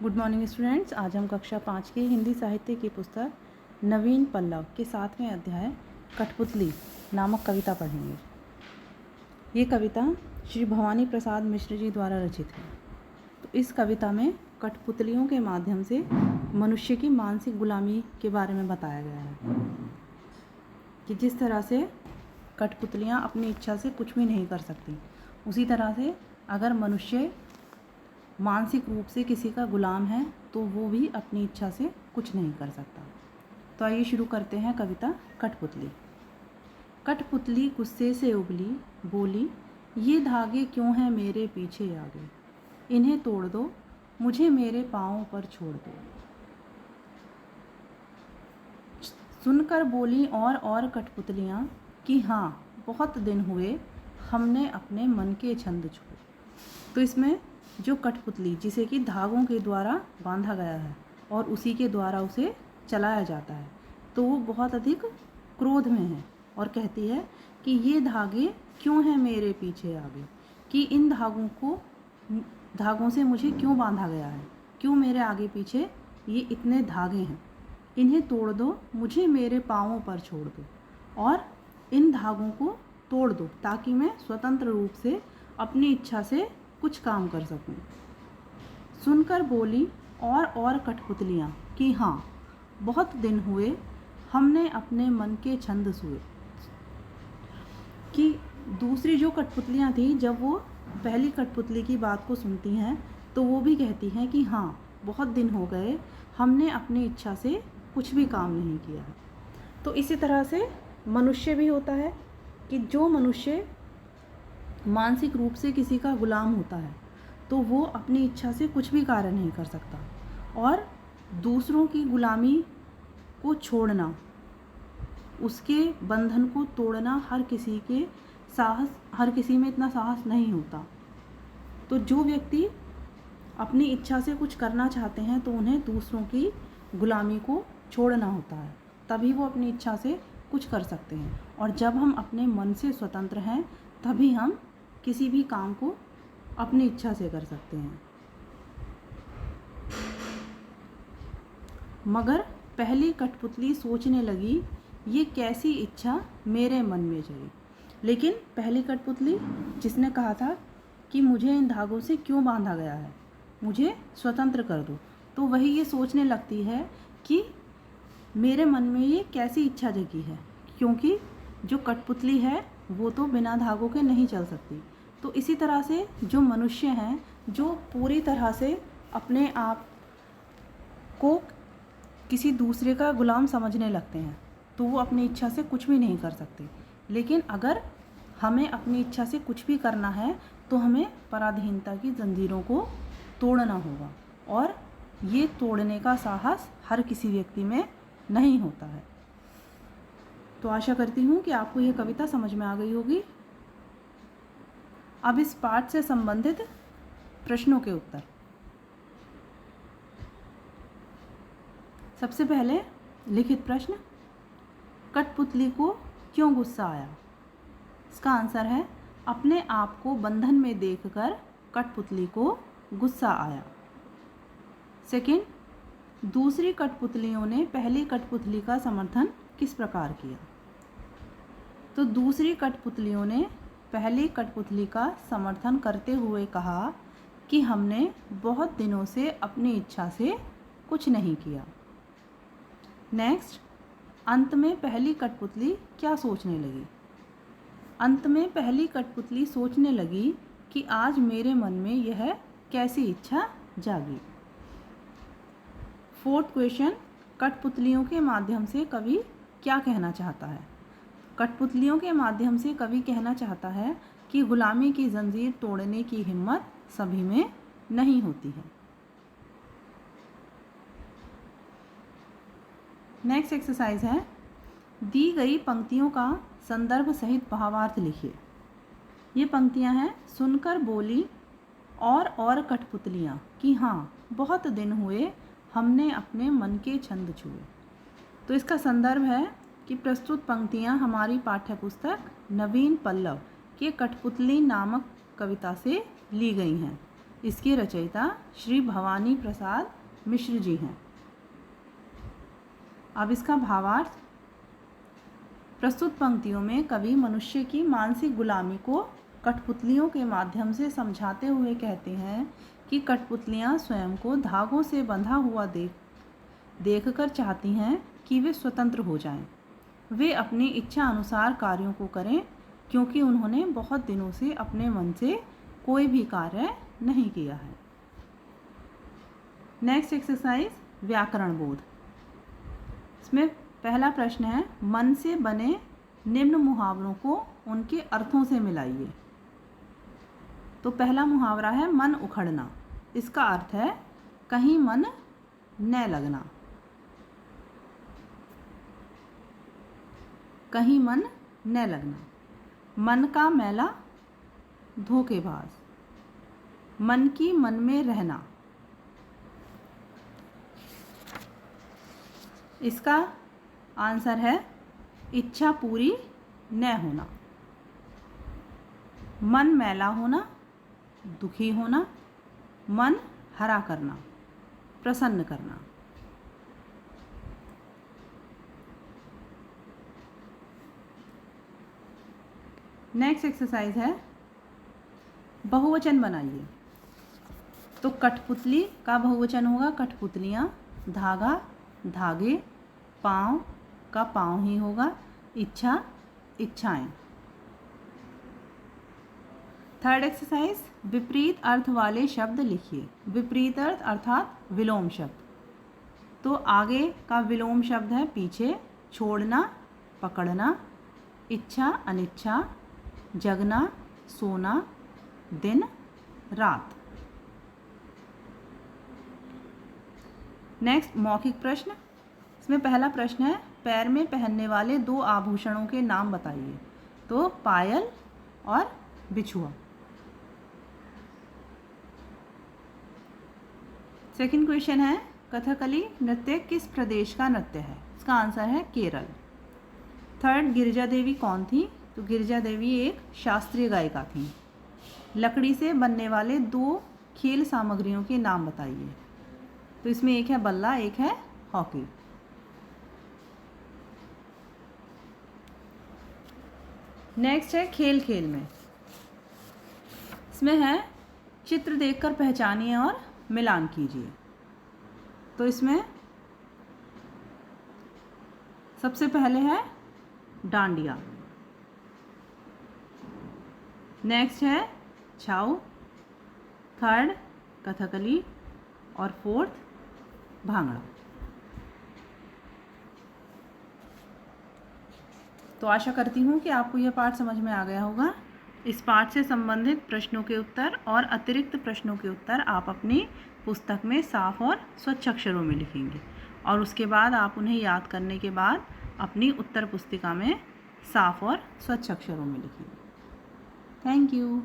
Good morning students. आज हम कक्षा 5 की हिंदी साहित्य की पुस्तक नवीन पल्लव के 7वें अध्याय कठपुतली नामक कविता पढ़ेंगे। ये कविता श्री भवानी प्रसाद मिश्र जी द्वारा रचित है। तो इस कविता में कठपुतलियों के माध्यम से मनुष्य की मानसिक गुलामी के बारे में बताया गया है कि जिस तरह से कठपुतलियाँ अपनी इच्छा से कुछ भी नहीं कर सकती, उसी तरह से अगर मनुष्य मानसिक रूप से किसी का गुलाम है तो वो भी अपनी इच्छा से कुछ नहीं कर सकता। तो आइए शुरू करते हैं कविता कठपुतली। कठपुतली गुस्से से उबली, बोली, ये धागे क्यों हैं मेरे पीछे आगे, इन्हें तोड़ दो, मुझे मेरे पाँव पर छोड़ दो। सुनकर बोली और कठपुतलियाँ कि हाँ, बहुत दिन हुए हमने अपने मन के छंद छुए। तो इसमें जो कठपुतली जिसे कि धागों के द्वारा बांधा गया है और उसी के द्वारा उसे चलाया जाता है, तो वो बहुत अधिक क्रोध में है और कहती है कि ये धागे क्यों हैं मेरे पीछे आगे, कि इन धागों से मुझे क्यों बांधा गया है, क्यों मेरे आगे पीछे ये इतने धागे हैं, इन्हें तोड़ दो, मुझे मेरे पाँवों पर छोड़ दो और इन धागों को तोड़ दो ताकि मैं स्वतंत्र रूप से अपनी इच्छा से कुछ काम कर सकूं। सुनकर बोली और कठपुतलियाँ कि हाँ, बहुत दिन हुए हमने अपने मन के छंद छुए। कि दूसरी जो कठपुतलियाँ थी, जब वो पहली कठपुतली की बात को सुनती हैं तो वो भी कहती हैं कि हाँ, बहुत दिन हो गए हमने अपनी इच्छा से कुछ भी काम नहीं किया है। तो इसी तरह से मनुष्य भी होता है कि जो मनुष्य मानसिक रूप से किसी का गुलाम होता है तो वो अपनी इच्छा से कुछ भी कार्य नहीं कर सकता और दूसरों की गुलामी को छोड़ना, उसके बंधन को तोड़ना हर किसी में इतना साहस नहीं होता। तो जो व्यक्ति अपनी इच्छा से कुछ करना चाहते हैं तो उन्हें दूसरों की गुलामी को छोड़ना होता है, तभी वो अपनी इच्छा से कुछ कर सकते हैं। और जब हम अपने मन से स्वतंत्र हैं तभी हम किसी भी काम को अपनी इच्छा से कर सकते हैं। मगर पहली कठपुतली सोचने लगी, ये कैसी इच्छा मेरे मन में जगी। लेकिन पहली कठपुतली जिसने कहा था कि मुझे इन धागों से क्यों बांधा गया है, मुझे स्वतंत्र कर दो, तो वही ये सोचने लगती है कि मेरे मन में ये कैसी इच्छा जगी है, क्योंकि जो कठपुतली है वो तो बिना धागों के नहीं चल सकती। तो इसी तरह से जो मनुष्य हैं, जो पूरी तरह से अपने आप को किसी दूसरे का गुलाम समझने लगते हैं, तो वो अपनी इच्छा से कुछ भी नहीं कर सकते। लेकिन अगर हमें अपनी इच्छा से कुछ भी करना है तो हमें पराधीनता की जंजीरों को तोड़ना होगा और ये तोड़ने का साहस हर किसी व्यक्ति में नहीं होता है। तो आशा करती हूँ कि आपको यह कविता समझ में आ गई होगी। अब इस पाठ से संबंधित प्रश्नों के उत्तर। सबसे पहले लिखित प्रश्न, कठपुतली को क्यों गुस्सा आया? इसका आंसर है, अपने आप को बंधन में देखकर कठपुतली को गुस्सा आया। सेकंड, दूसरी कठपुतलियों ने पहली कठपुतली का समर्थन किस प्रकार किया? तो दूसरी कठपुतलियों ने पहली कठपुतली का समर्थन करते हुए कहा कि हमने बहुत दिनों से अपनी इच्छा से कुछ नहीं किया। नेक्स्ट, अंत में पहली कठपुतली क्या सोचने लगी? अंत में पहली कठपुतली सोचने लगी कि आज मेरे मन में यह कैसी इच्छा जागी। फोर्थ क्वेश्चन, कठपुतलियों के माध्यम से कवि क्या कहना चाहता है? कठपुतलियों के माध्यम से कवि कहना चाहता है कि गुलामी की जंजीर तोड़ने की हिम्मत सभी में नहीं होती है। नेक्स्ट एक्सरसाइज है, दी गई पंक्तियों का संदर्भ सहित भावार्थ लिखिए। ये पंक्तियां हैं, सुनकर बोली और कठपुतलियाँ कि हाँ, बहुत दिन हुए हमने अपने मन के छंद छुए। तो इसका संदर्भ है कि प्रस्तुत पंक्तियाँ हमारी पाठ्यपुस्तक नवीन पल्लव के कठपुतली नामक कविता से ली गई हैं। इसके रचयिता श्री भवानी प्रसाद मिश्र जी हैं। अब इसका भावार्थ। प्रस्तुत पंक्तियों में कवि मनुष्य की मानसिक गुलामी को कठपुतलियों के माध्यम से समझाते हुए कहते हैं कि कठपुतलियाँ स्वयं को धागों से बंधा हुआ देखकर चाहती हैं कि वे स्वतंत्र हो जाएं। वे अपनी इच्छा अनुसार कार्यों को करें, क्योंकि उन्होंने बहुत दिनों से अपने मन से कोई भी कार्य नहीं किया है। नेक्स्ट एक्सरसाइज, व्याकरण बोध। इसमें पहला प्रश्न है, मन से बने निम्न मुहावरों को उनके अर्थों से मिलाइए। तो पहला मुहावरा है मन उखड़ना। इसका अर्थ है कहीं मन न लगना, कहीं मन न लगना। मन का मैला धोखेबाज, मन की मन में रहना। इसका आंसर है इच्छा पूरी न होना। मन मैला होना, दुखी होना, मन हरा करना, प्रसन्न करना। नेक्स्ट एक्सरसाइज है बहुवचन बनाइए। तो कठपुतली का बहुवचन होगा कठपुतलियाँ, धागा धागे, पाँव का पाँव ही होगा, इच्छा इच्छाएं। थर्ड एक्सरसाइज, विपरीत अर्थ वाले शब्द लिखिए। विपरीत अर्थ अर्थात विलोम शब्द। तो आगे का विलोम शब्द है पीछे, छोड़ना पकड़ना, इच्छा अनिच्छा, जगना सोना, दिन रात। नेक्स्ट मौखिक प्रश्न। इसमें पहला प्रश्न है, पैर में पहनने वाले 2 आभूषणों के नाम बताइए। तो पायल और बिछुआ। सेकंड क्वेश्चन है, कथकली नृत्य किस प्रदेश का नृत्य है। इसका आंसर है केरल। थर्ड, गिरिजा देवी कौन थी। तो गिरिजा देवी एक शास्त्रीय गायिका थी। लकड़ी से बनने वाले 2 खेल सामग्रियों के नाम बताइए। तो इसमें एक है बल्ला, एक है हॉकी। नेक्स्ट है खेल खेल में। इसमें है चित्र देखकर पहचानिए और मिलान कीजिए। तो इसमें सबसे पहले है डांडिया, नेक्स्ट है छाऊ, थर्ड कथकली और फोर्थ भांगड़ा। तो आशा करती हूँ कि आपको यह पाठ समझ में आ गया होगा। इस पाठ से संबंधित प्रश्नों के उत्तर और अतिरिक्त प्रश्नों के उत्तर आप अपनी पुस्तक में साफ और स्वच्छ अक्षरों में लिखेंगे और उसके बाद आप उन्हें याद करने के बाद अपनी उत्तर पुस्तिका में साफ और स्वच्छ अक्षरों में लिखेंगे। Thank you.